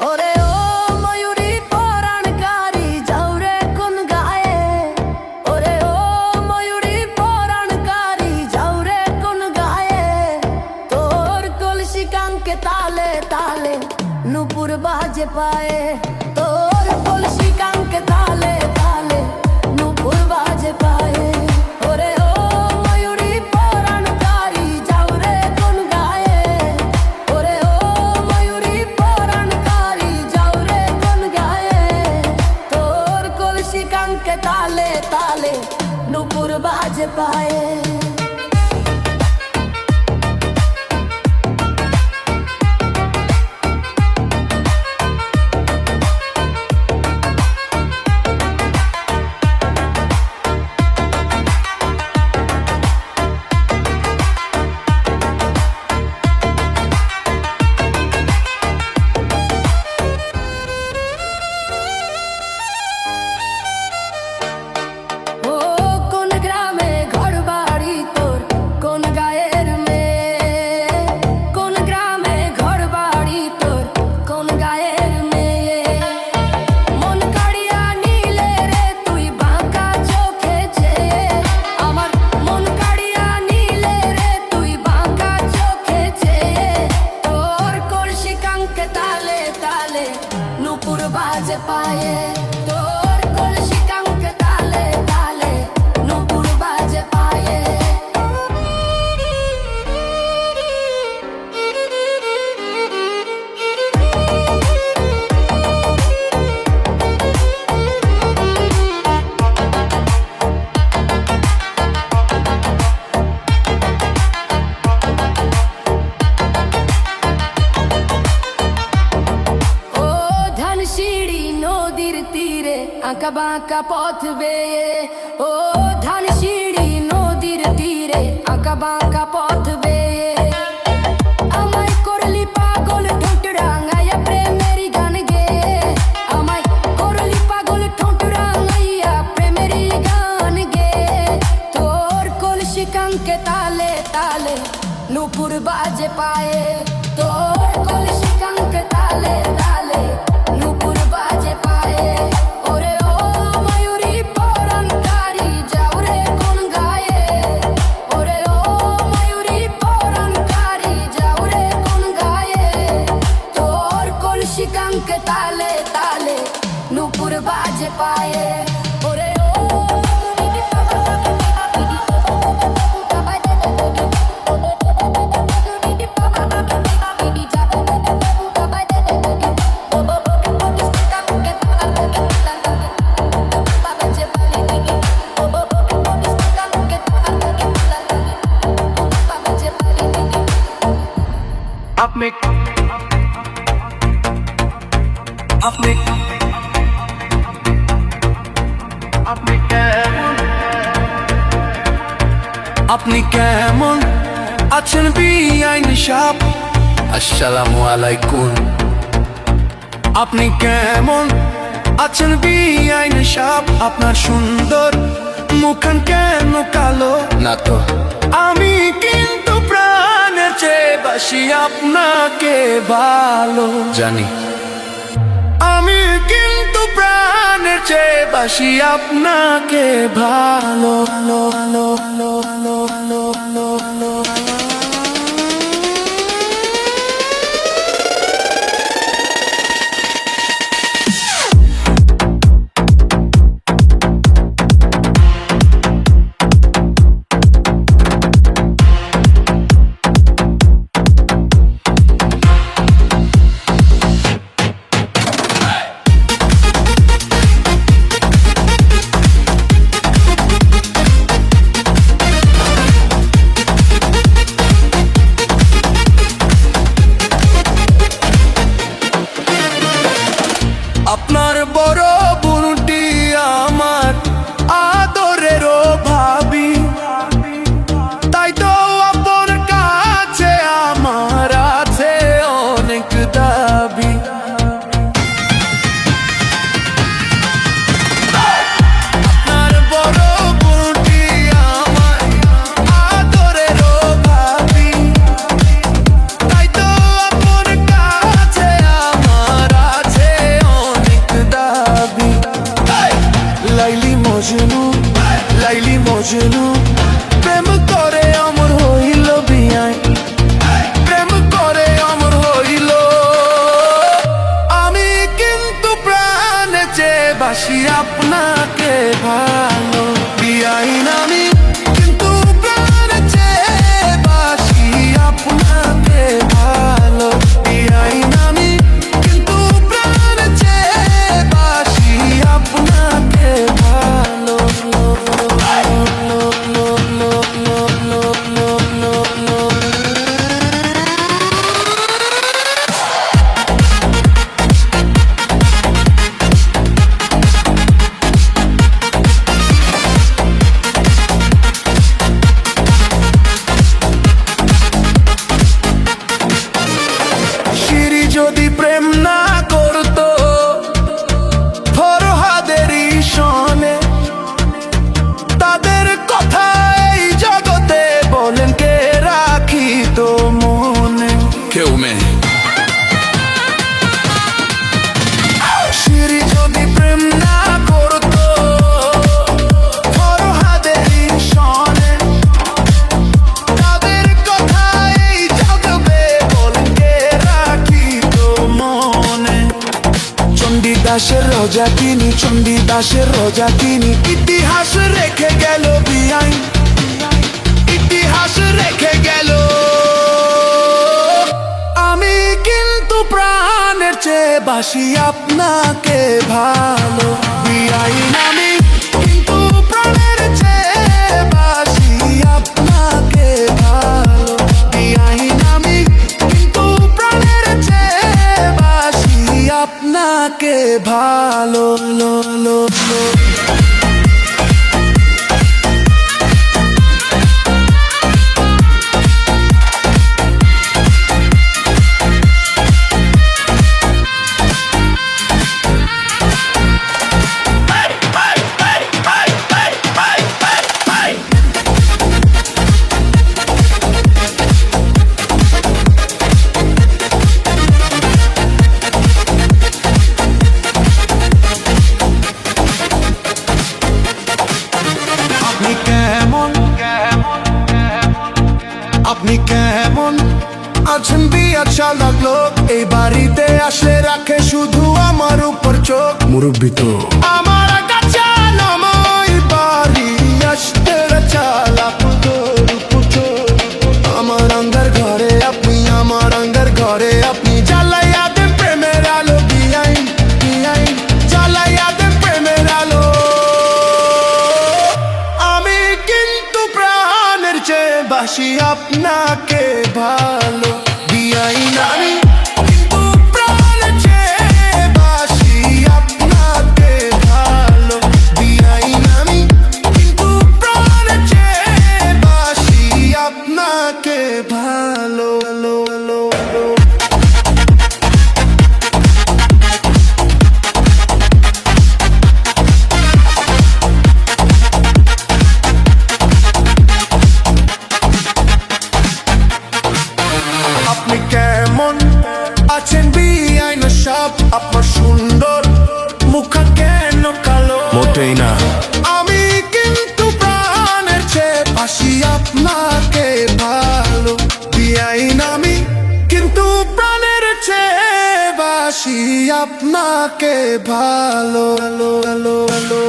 ওরে ও ময়ূরী পরাণকারী যাও রে কোন গায়ে, ওরে ও ময়ূরী পরাণকারী যাও রে কোন গায়ে, তোর কলসি কাঙ্কে তালে তালে নুপুর বাজে পায়ে, তোর কলসি কাঙ্কে তালে তালে নুপুর বাজে পায়ে। ওরে ও ময়ূরী পরাণকারী যাও রে কোন গায়ে, ওরে ও ময়ূরী পরাণকারী যাও রে কোন গায়ে, তোর কলসি কাঙ্কে তালে তালে নুপুর বাজে পায়ে। নুপুর বাজে পায়ে, তোর কলসি কাঙ্কে তালে তালে নুপুর বাজে পায়ে। আঁকা বাঁকা পথ বেয়ে, ও ধানসিঁড়ি নদীর তীরে আঁকা বাঁকা পথ বেয়ে, আমায় করলি পাগল ঠোঁট রাঙাইয়া প্রেমেরই গান গেয়ে, আমায় করলি পাগল ঠোঁট রাঙাইয়া প্রেমেরই গান গেয়ে, তোর কলসি কাঙ্কে তালে তালে নুপুর বাজে পায়ে, তোর কলসি কাঙ্কে তালে তালে নুপুর বাজে পায়ে। ওরে ও ময়ূরী পরাণকারী যাও রে কোন গায়ে, ওরে ও ময়ূরী পরাণকারী যাও রে কোন গায়ে, তোর কলসি কাঙ্কে তালে তালে নুপুর বাজে পায়ে। ওরে ও আপনি আপনি আপনি কেমন, আপনি কেমন আছেন বিআইন সাহেব, আসসালামু আলাইকুম। আপনি কেমন আছেন বিআইন সাহেব, আপনার সুন্দর মুখখান কেন কালো না তো, আমি কিন্তু প্রাণের চেয়ে বাসি আপনাকে ভালো জানি, আমি কিন্তু প্রাণের চেয়ে বাসি আপনাকে ভালো ভালো ভালো ভালো ভালো ভালো ভালো ভালো। দাসের রোজা তিনি, চণ্ডীদাসের রোজা তিনি। ইতিহাস রেখে গেল বিআইন, ইতিহাস রেখে গেল। আমি কিন্তু প্রাণের চেয়ে বাসি আপনাকে ভালো বিআইন। আমি কিন্তু প্রাণের চেয়ে বাসি আপনাকে ভালো বিআইন। আমি কিন্তু প্রাণের চেয়ে বাসি আপনাকে ভালো লো লো লো। আপনি কেমন আছেন বিয়া চালাক লোক, এই বাড়িতে আসলে রাখে শুধু আমার উপর চোখ। মুরব্বি তো আমার কাছে নামই বাড়ি আসতে চালাক আমার আঙ্গার ঘরে আপনি, আমার আঙ্গার ঘরে আপনি। জ্বালাইয়া দেন প্রেমের আলো বিআইন, বিআইন জ্বালাইয়া দেন প্রেমের আলো। আমি কিন্তু প্রাণের চেয়ে বাসি আপনাকে ভালো বিআইন। আমি কিন্তু প্রাণের চেয়ে বাসি আপনাকে ভালো বিআইন। আমি কিন্তু প্রাণের চেয়ে বাসি আপনাকে ভালো লো লো লো। আপনি কেমন আছেন বিআইন সাহেব, আপনার সুন্দর মুখ কেন কালো? মোটেই না। আমি কিন্তু প্রাণের চেয়ে বাসি আপনাকে ভালো বিআইন। আমি কিন্তু প্রাণের চেয়ে বাসি আপনাকে ভালো লো লো লো।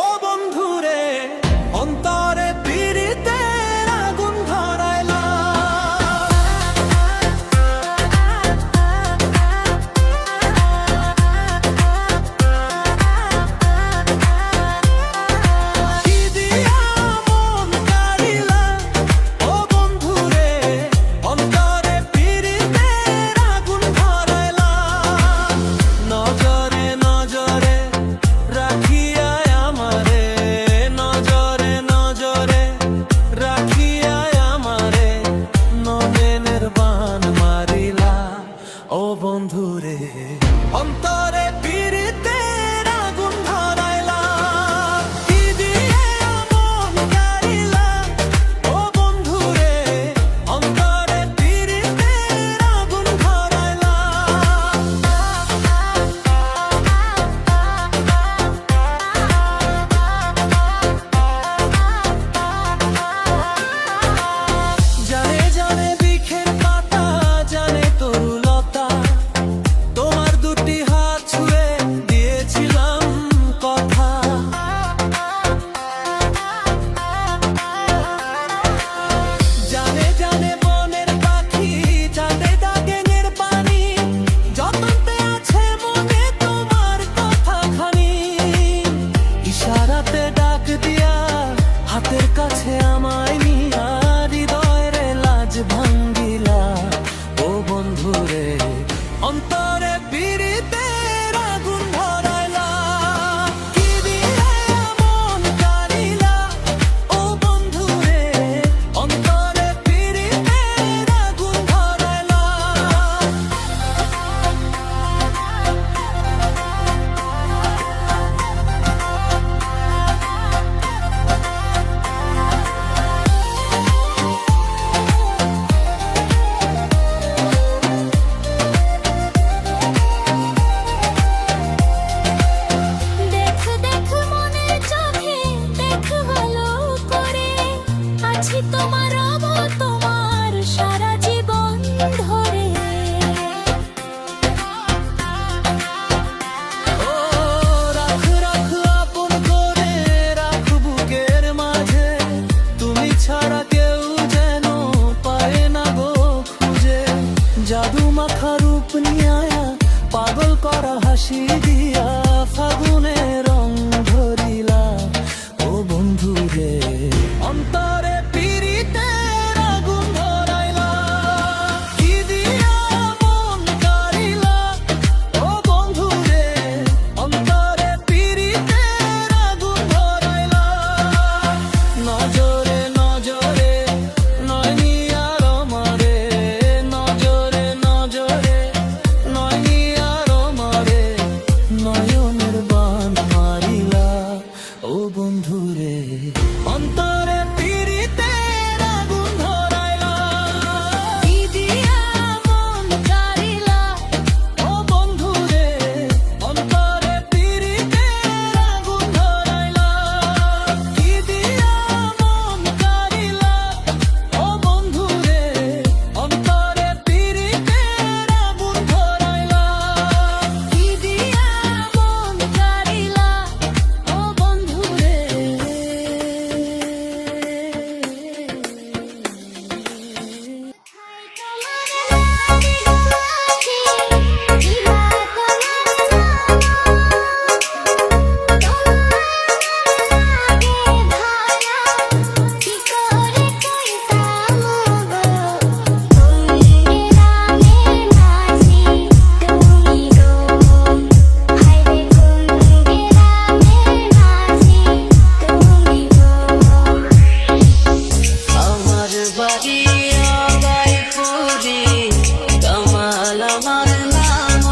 ও বন্ধুরে বাঁশি দিয়া ফাগুনে রং ধরিলা ও বন্ধু রে অন্তরে পিরিতের আগুন ধরাইলা কি দিয়া মন কারিলা ও বন্ধু রে অন্তরে পিরিতের আগুন ধরাইলা নজরে নজরে নয়নি আর আমারে নজরে নজরে নয়নি আর আমারে নয়নের বান মারিলা ও বন্ধু রে অন্তরে পিরিতের আগুন ধরাইলা কি দিয়া মন কারিলা ও বন্ধু রে অন্তরে পিরিতের আগুন ধরাইলা কি দিয়া মন কারিলা ও বন্ধু রে অন্তরে পিরিতের আগুন ধরাইলা কি দিয়া মন কারিলা ও বন্ধু রে আমার বাড়ি আগাইপুরি কামাল আমার নাম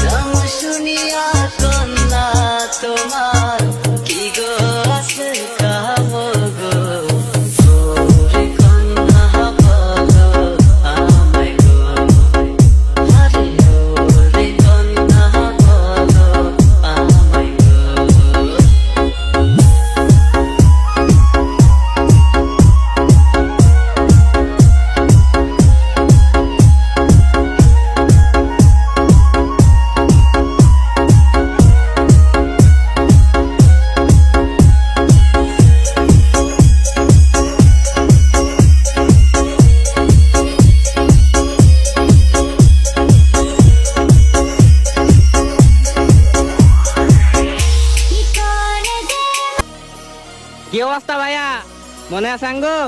নাম শুনিয়া কন্যা তোমার কি গো আছে কাম গো ওরে কন্যা বলো আমায় গো আরে ওরে কন্যা বলো আমায় গো কি অবস্থা ভাইয়া মনে আছে আঙ্গো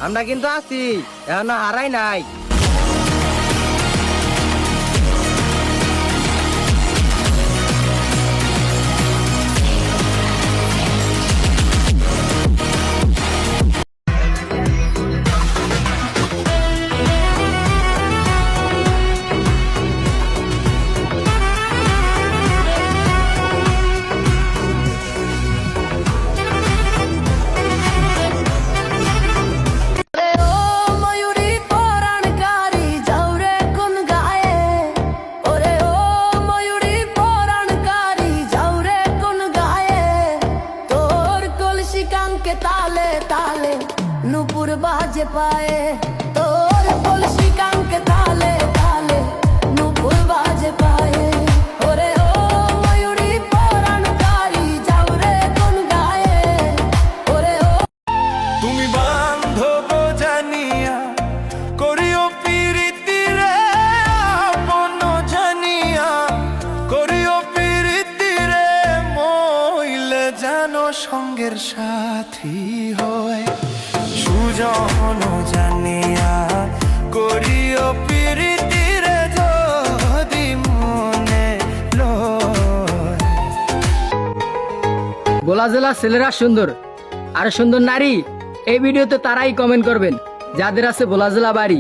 আমরা কিন্তু আছি এখনো হারাই নাই ওরে ও ময়ূরী পরাণকারী যাও রে কোন গায়ে ওরে ও ময়ূরী পরাণকারী যাও রে কোন গায়ে তোর কলসি কাঙ্কে তালে তালে নুপুর বাজে পায়ে তোর কলসি কাঙ্কে তালে তালে নুপুর বাজে পায়ে ওরে ও ময়ূরী পরাণকারী যাও রে কোন গায়ে ওরে ও তুমি বান্ধব জানিয়া করিও প্রীতি রে আপন জানিয়া করিও প্রীতি রে মইলে জানো সঙ্গের সাথী হয় সুজন জানিয়া করিও প্রীতি রে যদি মনে লয় গোলা জেলার ছেলেরা সুন্দর আর সুন্দর নারী এই ভিডিওতে তারাই কমেন্ট করবেন যাদের আছে ভোলা জেলা বাড়ি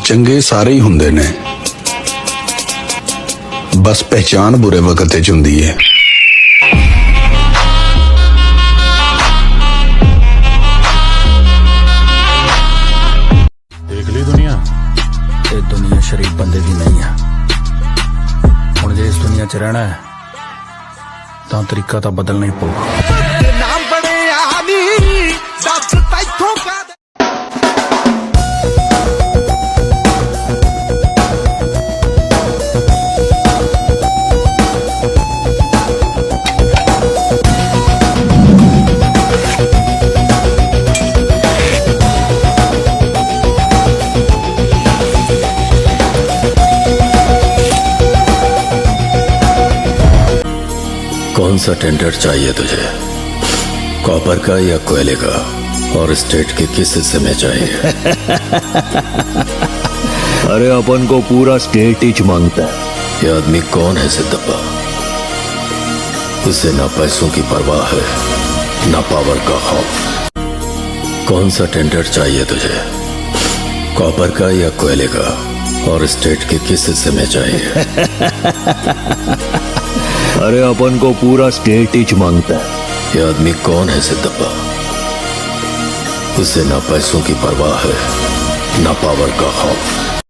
ਚੰਗੇ ਸਾਰੇ ਹੀ ਹੁੰਦੇ ਨੇ ਬਸ ਪਹਿਚਾਨ ਬੁਰੇ ਵਕਤ 'ਚ ਹੁੰਦੀ ਹੈ देख ली दुनिया ਇਹ ਦੁਨੀਆ ਸ਼ਰੀਫ ਬੰਦੇ ਦੀ ਨਹੀਂ ਹੈ ਹੁਣ ਜੇ ਇਸ ਦੁਨੀਆ 'ਚ ਰਹਿਣਾ ਹੈ ਤਾਂ ਤਰੀਕਾ ਤਾਂ ਬਦਲਣਾ ਹੀ ਪਊਗਾ ਨਾਮ ਬੜਿਆ ਨੀ कौन सा टेंडर चाहिए तुझे, कॉपर का या कोयले का, और स्टेट के किस हिस्से में चाहिए? अरे अपन को पूरा स्टेट ही मांगता है। ये आदमी कौन है सिद्धप्पा? उसे ना पैसों की परवाह है, ना पावर का खौफ। कौन सा टेंडर चाहिए तुझे, कॉपर का या कोयले का, और स्टेट के किस हिस्से में चाहिए? अरे अपन को पूरा स्टेट ही मांगता है। ये आदमी कौन है सिद्धप्पा? उसे ना पैसों की परवाह है, ना पावर का खौफ।